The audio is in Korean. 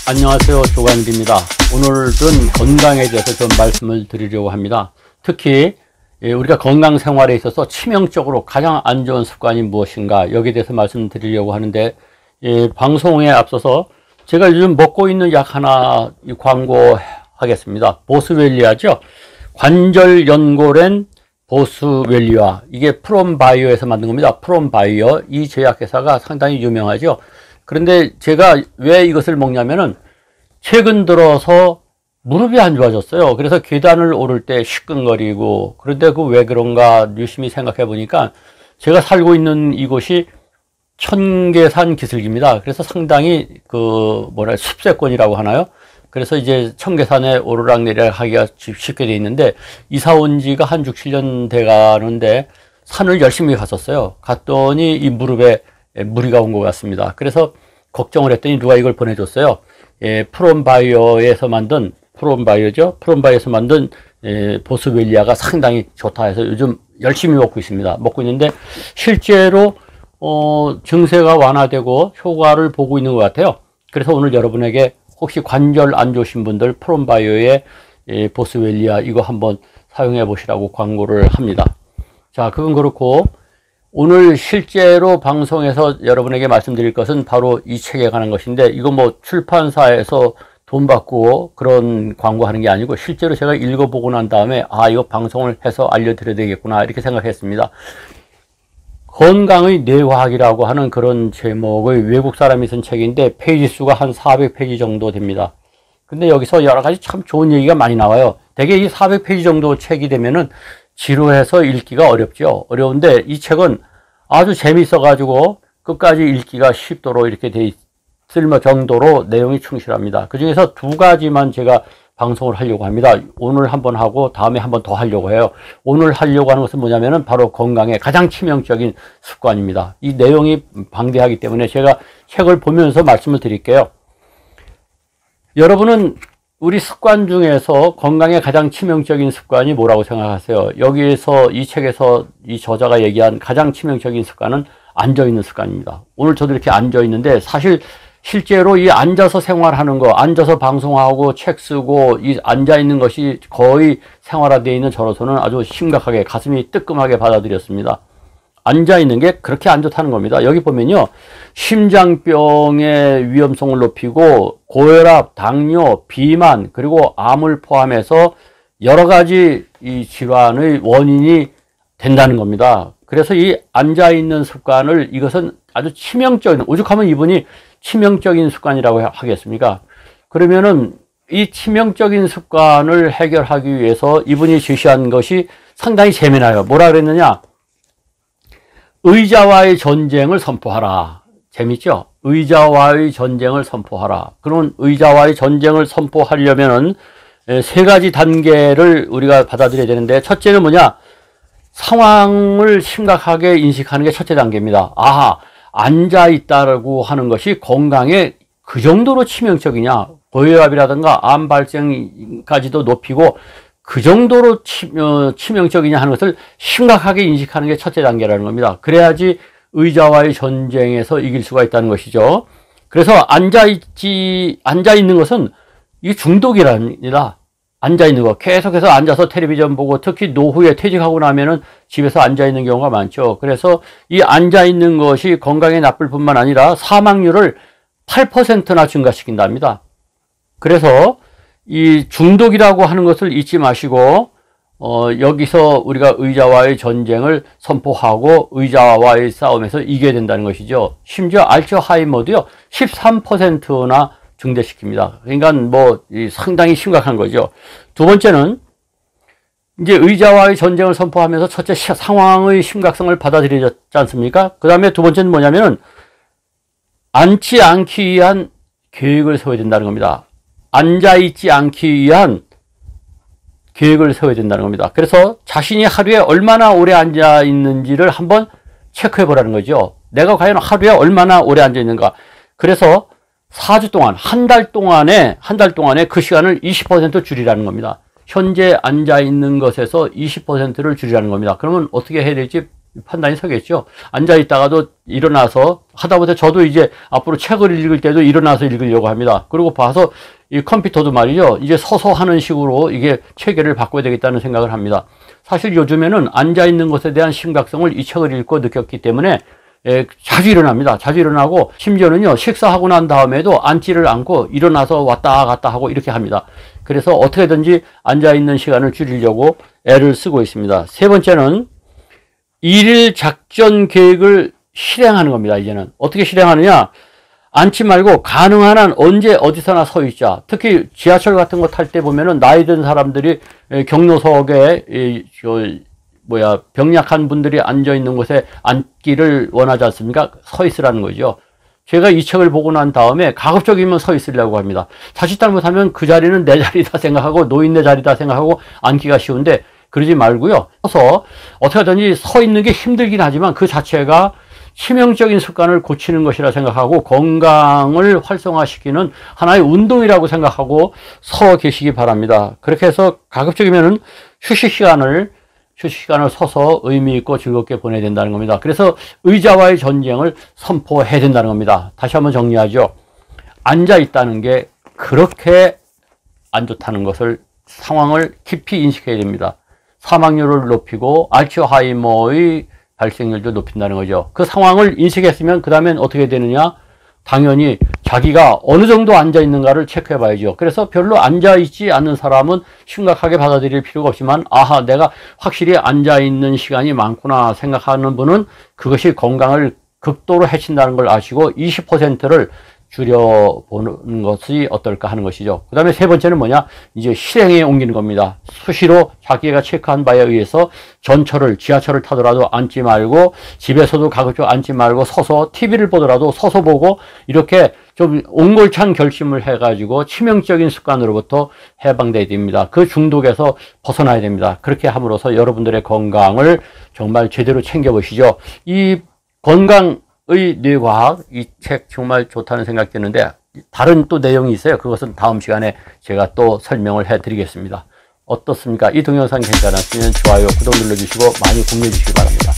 안녕하세요. 조관일입니다. 오늘은 건강에 대해서 좀 말씀을 드리려고 합니다. 특히 우리가 건강 생활에 있어서 치명적으로 가장 안 좋은 습관이 무엇인가, 여기에 대해서 말씀드리려고 하는데, 방송에 앞서서 제가 요즘 먹고 있는 약 하나 광고하겠습니다. 보스웰리아죠. 관절 연골엔 보스웰리아. 이게 프롬바이오에서 만든 겁니다. 프롬바이오. 이 제약회사가 상당히 유명하죠. 그런데 제가 왜 이것을 먹냐면은 최근 들어서 무릎이 안 좋아졌어요. 그래서 계단을 오를 때 시끈거리고, 그런데 그 왜 그런가 유심히 생각해 보니까 제가 살고 있는 이곳이 청계산 기슭입니다. 그래서 상당히 숲세권이라고 하나요? 그래서 이제 청계산에 오르락내리락 하기가 쉽게 돼 있는데, 이사 온 지가 한 6, 7년 돼 가는데 산을 열심히 갔었어요. 갔더니 이 무릎에 무리가 온 것 같습니다. 그래서 걱정을 했더니 누가 이걸 보내줬어요. 프롬바이오에서 만든, 프롬바이오에서 만든 보스웰리아가 상당히 좋다 해서 요즘 열심히 먹고 있습니다. 먹고 있는데 실제로 증세가 완화되고 효과를 보고 있는 것 같아요. 그래서 오늘 여러분에게 혹시 관절 안 좋으신 분들 프롬바이오의 보스웰리아 이거 한번 사용해 보시라고 광고를 합니다. 자, 그건 그렇고, 오늘 실제로 방송에서 여러분에게 말씀드릴 것은 바로 이 책에 관한 것인데, 이거 뭐 출판사에서 돈 받고 그런 광고하는 게 아니고 실제로 제가 읽어보고 난 다음에 이거 방송을 해서 알려드려야 되겠구나 이렇게 생각했습니다. 건강의 뇌과학이라고 하는 그런 제목의 외국 사람이 쓴 책인데 페이지 수가 한 400페이지 정도 됩니다. 근데 여기서 여러 가지 참 좋은 얘기가 많이 나와요. 대개 이 400페이지 정도 책이 되면은 지루해서 읽기가 어렵죠. 어려운데 이 책은 아주 재미있어 가지고 끝까지 읽기가 쉽도록 이렇게 돼 있을 정도로 내용이 충실합니다. 그 중에서 두 가지만 제가 방송을 하려고 합니다. 오늘 한번 하고 다음에 한번 더 하려고 해요. 오늘 하려고 하는 것은 뭐냐면은 바로 건강에 가장 치명적인 습관입니다. 이 내용이 방대하기 때문에 제가 책을 보면서 말씀을 드릴게요. 여러분은 우리 습관 중에서 건강에 가장 치명적인 습관이 뭐라고 생각하세요? 여기에서 이 책에서 이 저자가 얘기한 가장 치명적인 습관은 앉아있는 습관입니다. 오늘 저도 이렇게 앉아있는데 사실 실제로 이 앉아서 생활하는 거, 앉아서 방송하고 책 쓰고 이 앉아있는 것이 거의 생활화되어 있는 저로서는 아주 심각하게 가슴이 뜨끔하게 받아들였습니다. 앉아있는 게 그렇게 안 좋다는 겁니다. 여기 보면요, 심장병의 위험성을 높이고 고혈압, 당뇨, 비만, 그리고 암을 포함해서 여러 가지 이 질환의 원인이 된다는 겁니다. 그래서 이 앉아있는 습관을, 이것은 아주 치명적인, 오죽하면 이분이 치명적인 습관이라고 하겠습니까? 그러면은 이 치명적인 습관을 해결하기 위해서 이분이 제시한 것이 상당히 재미나요. 뭐라 그랬느냐? 의자와의 전쟁을 선포하라. 재밌죠? 의자와의 전쟁을 선포하라. 그런 의자와의 전쟁을 선포하려면은 세 가지 단계를 우리가 받아들여야 되는데, 첫째는 뭐냐? 상황을 심각하게 인식하는 게 첫째 단계입니다. 앉아있다라고 하는 것이 건강에 그 정도로 치명적이냐? 고혈압이라든가 암 발생까지도 높이고 그 정도로 치명적이냐 하는 것을 심각하게 인식하는 게 첫째 단계라는 겁니다. 그래야지 의자와의 전쟁에서 이길 수가 있다는 것이죠. 그래서 앉아있는 것은 이게 중독이랍니다. 앉아있는 거. 계속해서 앉아서 텔레비전 보고, 특히 노후에 퇴직하고 나면은 집에서 앉아있는 경우가 많죠. 그래서 이 앉아있는 것이 건강에 나쁠 뿐만 아니라 사망률을 8%나 증가시킨답니다. 그래서 이 중독이라고 하는 것을 잊지 마시고, 여기서 우리가 의자와의 전쟁을 선포하고 의자와의 싸움에서 이겨야 된다는 것이죠. 심지어 알츠하이머도요, 13%나 증대시킵니다. 그러니까 상당히 심각한 거죠. 두 번째는 이제 의자와의 전쟁을 선포하면서 첫째 상황의 심각성을 받아들였지 않습니까? 그 다음에 두 번째는 뭐냐면은 앉지 않기 위한 계획을 세워야 된다는 겁니다. 앉아있지 않기 위한 계획을 세워야 된다는 겁니다. 그래서 자신이 하루에 얼마나 오래 앉아 있는지를 한번 체크해 보라는 거죠. 내가 과연 하루에 얼마나 오래 앉아 있는가. 그래서 4주 동안, 한 달 동안에 그 시간을 20% 줄이라는 겁니다. 현재 앉아 있는 것에서 20%를 줄이라는 겁니다. 그러면 어떻게 해야 될지 판단이 서겠죠. 앉아 있다가도 일어나서 하다못해 저도 이제 앞으로 책을 읽을 때도 일어나서 읽으려고 합니다. 그리고 봐서 이 컴퓨터도 말이죠. 이제 서서 하는 식으로 이게 체계를 바꿔야 되겠다는 생각을 합니다. 사실 요즘에는 앉아 있는 것에 대한 심각성을 이 책을 읽고 느꼈기 때문에 자주 일어납니다. 자주 일어나고 심지어는요, 식사하고 난 다음에도 앉지를 않고 일어나서 왔다 갔다 하고 이렇게 합니다. 그래서 어떻게든지 앉아 있는 시간을 줄이려고 애를 쓰고 있습니다. 세 번째는 일일 작전 계획을 실행하는 겁니다. 이제는 어떻게 실행하느냐, 앉지 말고 가능한 한 언제 어디서나 서 있자. 특히 지하철 같은 거 탈 때 보면은 나이 든 사람들이 경로석에 병약한 분들이 앉아 있는 곳에 앉기를 원하지 않습니까? 서 있으라는 거죠. 제가 이 책을 보고 난 다음에 가급적이면 서 있으려고 합니다. 자칫 잘못하면 그 자리는 내 자리다 생각하고 노인네 자리다 생각하고 앉기가 쉬운데 그러지 말고요. 서서 어떻게 하든지 서 있는 게 힘들긴 하지만 그 자체가 치명적인 습관을 고치는 것이라 생각하고 건강을 활성화시키는 하나의 운동이라고 생각하고 서 계시기 바랍니다. 그렇게 해서 가급적이면은 휴식 시간을 서서 의미 있고 즐겁게 보내야 된다는 겁니다. 그래서 의자와의 전쟁을 선포해야 된다는 겁니다. 다시 한번 정리하죠. 앉아 있다는 게 그렇게 안 좋다는 것을, 상황을 깊이 인식해야 됩니다. 사망률을 높이고 알츠하이머의 발생률도 높인다는 거죠. 그 상황을 인식했으면 그 다음엔 어떻게 되느냐? 당연히 자기가 어느 정도 앉아 있는가를 체크해 봐야죠. 그래서 별로 앉아 있지 않는 사람은 심각하게 받아들일 필요가 없지만, 아하, 내가 확실히 앉아 있는 시간이 많구나 생각하는 분은 그것이 건강을 극도로 해친다는 걸 아시고 20%를 줄여보는 것이 어떨까 하는 것이죠. 그 다음에 세 번째는 뭐냐? 이제 실행에 옮기는 겁니다. 수시로 자기가 체크한 바에 의해서 지하철을 타더라도 앉지 말고, 집에서도 가급적 앉지 말고 서서 TV를 보더라도 서서 보고, 이렇게 좀 옹골찬 결심을 해가지고 치명적인 습관으로부터 해방돼야 됩니다. 그 중독에서 벗어나야 됩니다. 그렇게 함으로써 여러분들의 건강을 정말 제대로 챙겨보시죠. 이 건강 의 뇌과학, 이 책 정말 좋다는 생각이 드는데 다른 또 내용이 있어요. 그것은 다음 시간에 제가 또 설명을 해드리겠습니다. 어떻습니까? 이 동영상 괜찮았으면 좋아요, 구독 눌러주시고 많이 공유해 주시기 바랍니다.